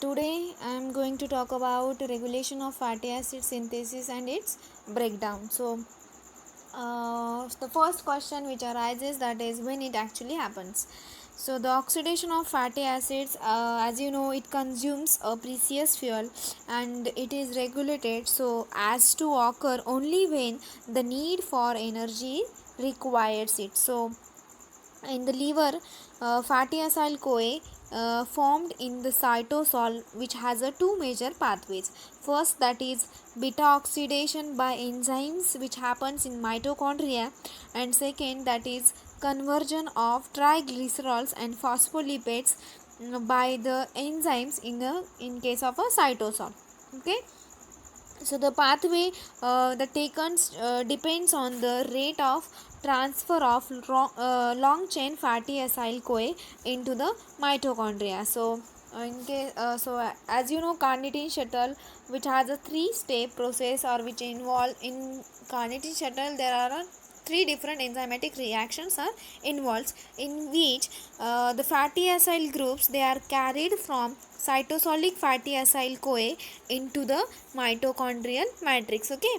Today I am going to talk about regulation of fatty acid synthesis and its breakdown. The first question which arises, that is when it actually happens. So the oxidation of fatty acids, as you know, it consumes a precious fuel and it is regulated so as to occur only when the need for energy requires it. So in the liver, fatty acyl CoA formed in the cytosol, which has a two major pathways. First, that is beta oxidation by enzymes which happens in mitochondria, and second, that is conversion of triglycerols and phospholipids by the enzymes in case of a cytosol. Okay, so the pathway that taken depends on the rate of transfer of long chain fatty acyl CoA into the mitochondria. As you know, carnitine shuttle, which has a three-step process, or which involve in carnitine shuttle there are three different enzymatic reactions are involved, in which the fatty acyl groups, they are carried from cytosolic fatty acyl CoA into the mitochondrial matrix. Okay,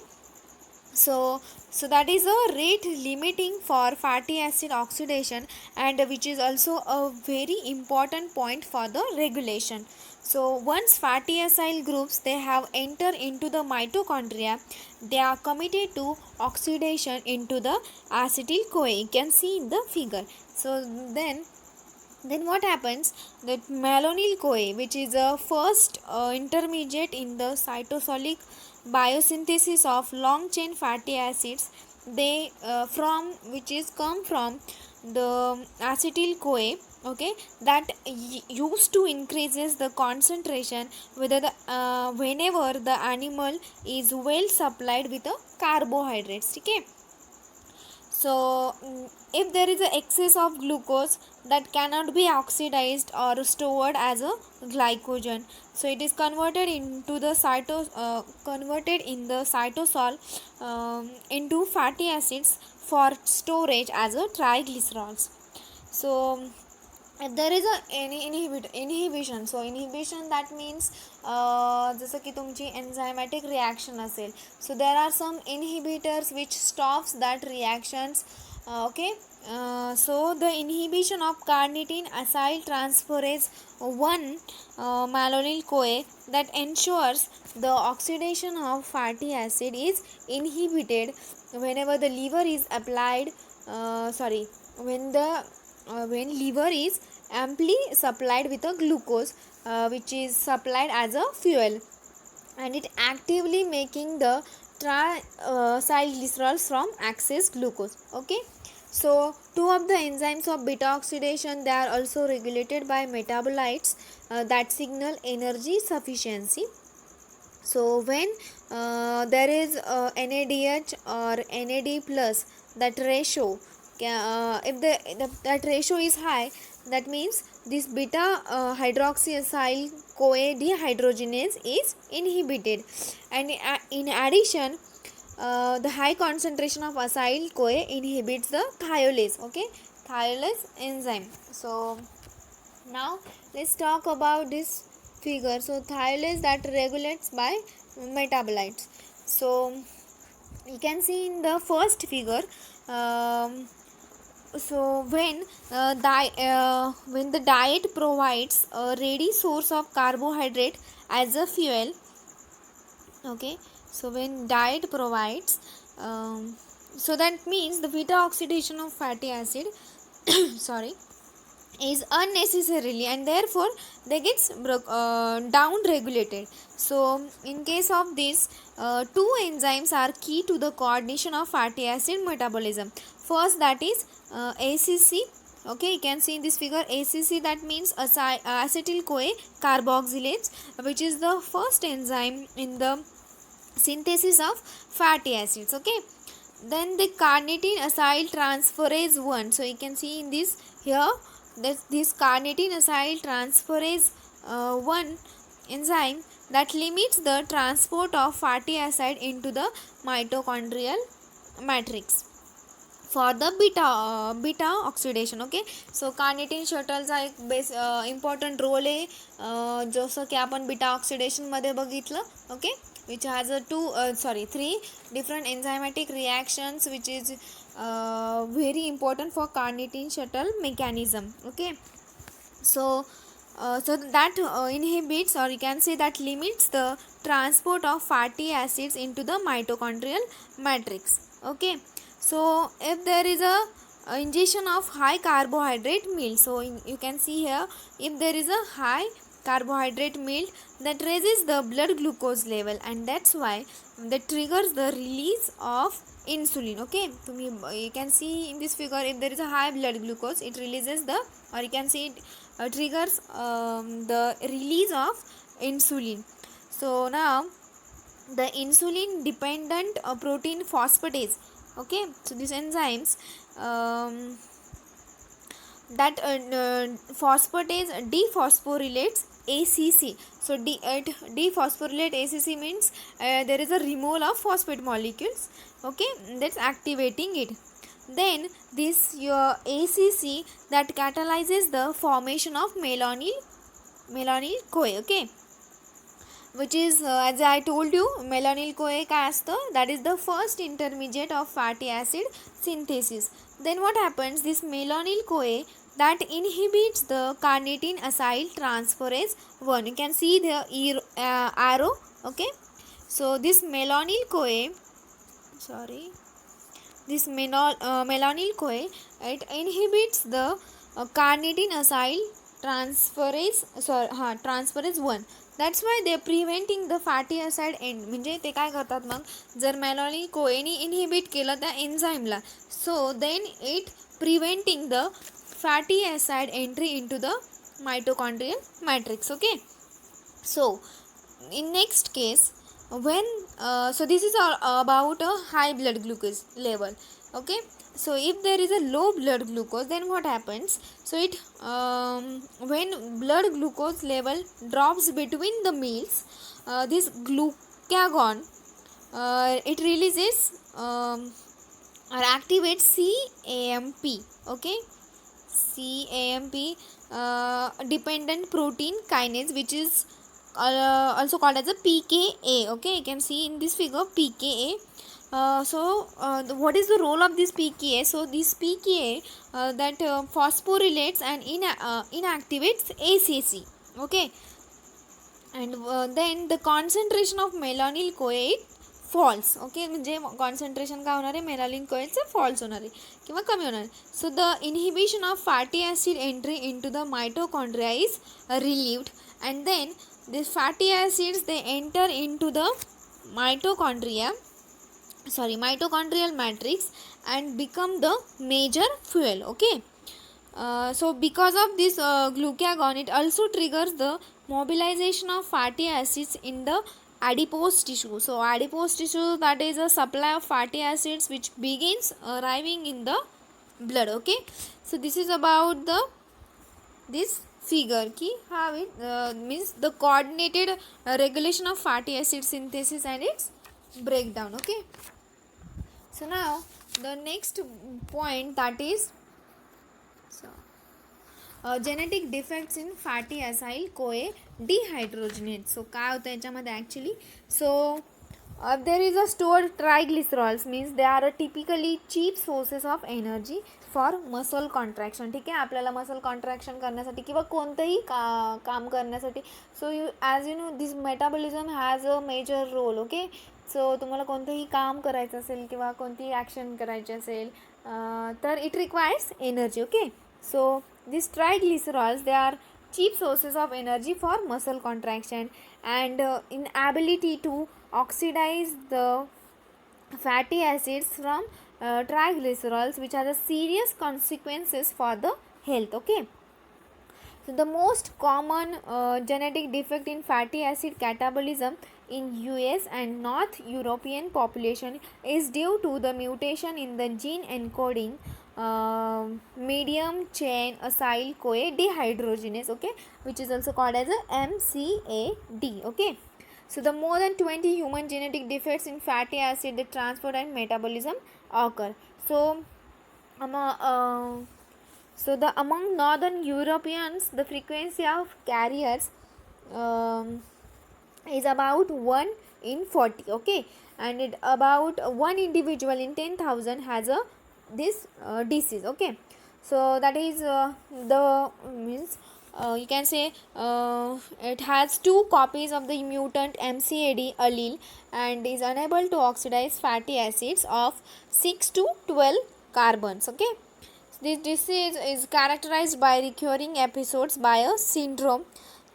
so that is a rate limiting for fatty acid oxidation, and which is also a very important point for the regulation. So once fatty acyl groups, they have entered into the mitochondria, they are committed to oxidation into the acetyl CoA. You can see in the figure. So then what happens, that malonyl CoA, which is a first intermediate in the cytosolic biosynthesis of long chain fatty acids, they from which is come from the acetyl CoA. Okay, that used to increases the concentration whether the whenever the animal is well supplied with a carbohydrates. Okay, so if there is an excess of glucose that cannot be oxidized or stored as a glycogen, so it is converted into the converted in the cytosol into fatty acids for storage as a triglycerols. So there is a inhibition. So inhibition, that means जसं की तुमची enzymatic reaction असेल, so there are some inhibitors which stops that reactions. Okay, so the inhibition of carnitine acyl transferase 1 malonyl CoA, that ensures the oxidation of fatty acid is inhibited whenever the liver is applied sorry when liver is amply supplied with a glucose which is supplied as a fuel, and it actively making the triglycerols from excess glucose. Okay, so two of the enzymes of beta oxidation, they are also regulated by metabolites that signal energy sufficiency. So when there is NADH or NAD plus, that ratio, if that ratio is high, that means this beta hydroxyacyl CoA dehydrogenase is inhibited, and in addition the high concentration of acyl CoA inhibits the thiolase. Okay, thiolase enzyme. So now let's talk about this figure. So thiolase, that regulates by metabolites. So you can see in the first figure, so when the diet provides a ready source of carbohydrate as a fuel. Okay, so when diet provides so that means the beta oxidation of fatty acid sorry is unnecessarily, and therefore they gets down regulated. So in case of this, two enzymes are key to the coordination of fatty acid metabolism. First, that is ACC. Okay, you can see in this figure ACC, that means acetyl CoA carboxylase, which is the first enzyme in the synthesis of fatty acids. Okay, then the carnitine acyl transferase 1. So you can see in this here, this carnitine acyl transferase 1 enzyme, that limits the transport of fatty acid into the mitochondrial matrix. For the beta oxidation. Okay. So carnitine शटलचा एक important role आहे, जसं की आपण beta ऑक्सिडेशनमध्ये बघितलं. Okay. Which has a 3 different enzymatic reactions which is very important for carnitine shuttle mechanism. Okay. So that inhibits, or you can say that limits the transport of fatty acids into the mitochondrial matrix. Okay. So if there is a ingestion of high carbohydrate meal, so you can see here, if there is a high carbohydrate meal, that raises the blood glucose level, and that's why that triggers the release of insulin. Okay. You can see in this figure, if there is a high blood glucose, it releases the, or you can see it triggers the release of insulin. So now the insulin dependent protein phosphatase. Okay. So these enzymes, that phosphatase dephosphorylates ACC. So dephosphorylate ACC means there is a removal of phosphate molecules. Okay. That's activating it. Then this your ACC that catalyzes the formation of melanyl CoA. Okay. Which is as I told you, melanyl CoA काय असतं, that is the first intermediate of fatty acid synthesis. Then what happens, this melanyl CoA that inhibits the carnitine acyl transferase 1. You can see the arrow. Okay. So this melanyl CoA, this melanyl CoA, it inhibits the carnitine acyl transferase 1. That's why they are preventing the fatty acid end. म्हणजे ते काय करतात मग, जर melanyl CoA नी inhibit केलं त्या एन्झाईमला, so then it preventing the fatty acid entry into the mitochondrial matrix. Okay. So in next case, when so this is all about a high blood glucose level. Okay. So if there is a low blood glucose, then what happens, so it when blood glucose level drops between the meals, this glucagon it releases or activates CAMP. Okay. CAMP dependent protein kinase, which is also called as a PKA. Okay. You can see in this figure PKA. What is the role of this PKA? So this PKA that phosphorylates and inactivates ACC. Okay. And then the concentration of melanyl CoA falls. Okay. म्हणजे concentration काय होणार आहे, melanin कोएचं false होणार आहे किंवा कमी होणार आहे. So the inhibition of fatty acid entry into the mitochondria is relieved, and then this fatty acids they enter into the mitochondrial matrix and become the major fuel. Okay. So because of this glucagon, it also triggers the mobilization of fatty acids in the adipose tissue. So adipose tissue, that is a supply of fatty acids which begins arriving in the blood. Okay. So this is about this figure ki how it means the coordinated regulation of fatty acid synthesis and its breakdown. Okay. So now the next point, that is genetic defects in fatty acyl CoA dehydrogenase. So काय होतं याच्यामध्ये actually, so there is a stored triglycerols, means they are a typically cheap sources of energy for muscle contraction. ठीक आहे. आपल्याला muscle contraction करण्यासाठी किंवा कोणतंही काम करण्यासाठी, so as you know this metabolism has a major role. Okay. So तुम्हाला कोणतंही काम करायचं असेल किंवा कोणतीही ॲक्शन करायची असेल तर it requires energy. Okay. So these triglycerols, they are cheap sources of energy for muscle contraction, and inability to oxidize the fatty acids from triglycerols, which are the serious consequences for the health. Okay. So the most common genetic defect in fatty acid catabolism in US and North European population is due to the mutation in the gene encoding medium chain acyl CoA dehydrogenase. Okay. Which is also called as a MCAD. Okay. So the more than 20 human genetic defects in fatty acid transport and metabolism occur. So Among northern Europeans, the frequency of carriers um, is about 1 in 40. Okay, and it about one individual in 10,000 has a this disease. Okay, so that is the means you can say it has two copies of the mutant MCAD allele and is unable to oxidize fatty acids of 6 to 12 carbons. Okay, this disease is characterized by recurring episodes by a syndrome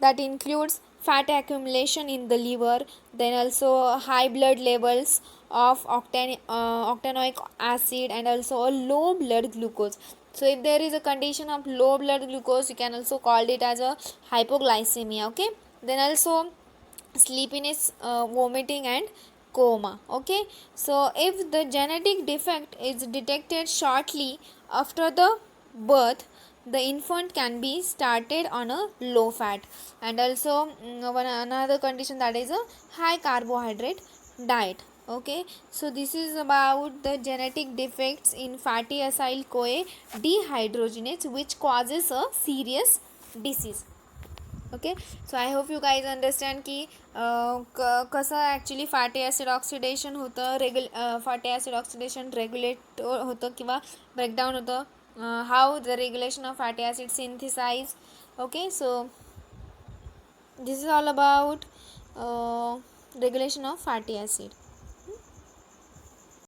that includes fat accumulation in the liver, then also high blood levels of octanoic acid, and also a low blood glucose. So if there is a condition of low blood glucose, you can also call it as a hypoglycemia. Okay, then also sleepiness, vomiting, and coma. Okay, so if the genetic defect is detected shortly after the birth, the infant can be started on a low fat, and also another condition, that is a high carbohydrate diet. Okay, so this is about the genetic defects in fatty acyl CoA dehydrogenase, which causes a serious disease. Okay, so I hope you guys understand की कसं actually fatty acid oxidation होतं, fatty acid oxidation regulate होतं किंवा breakdown होतं, how the regulation of fatty acid synthesise. Okay, so this is all about regulation of fatty acid.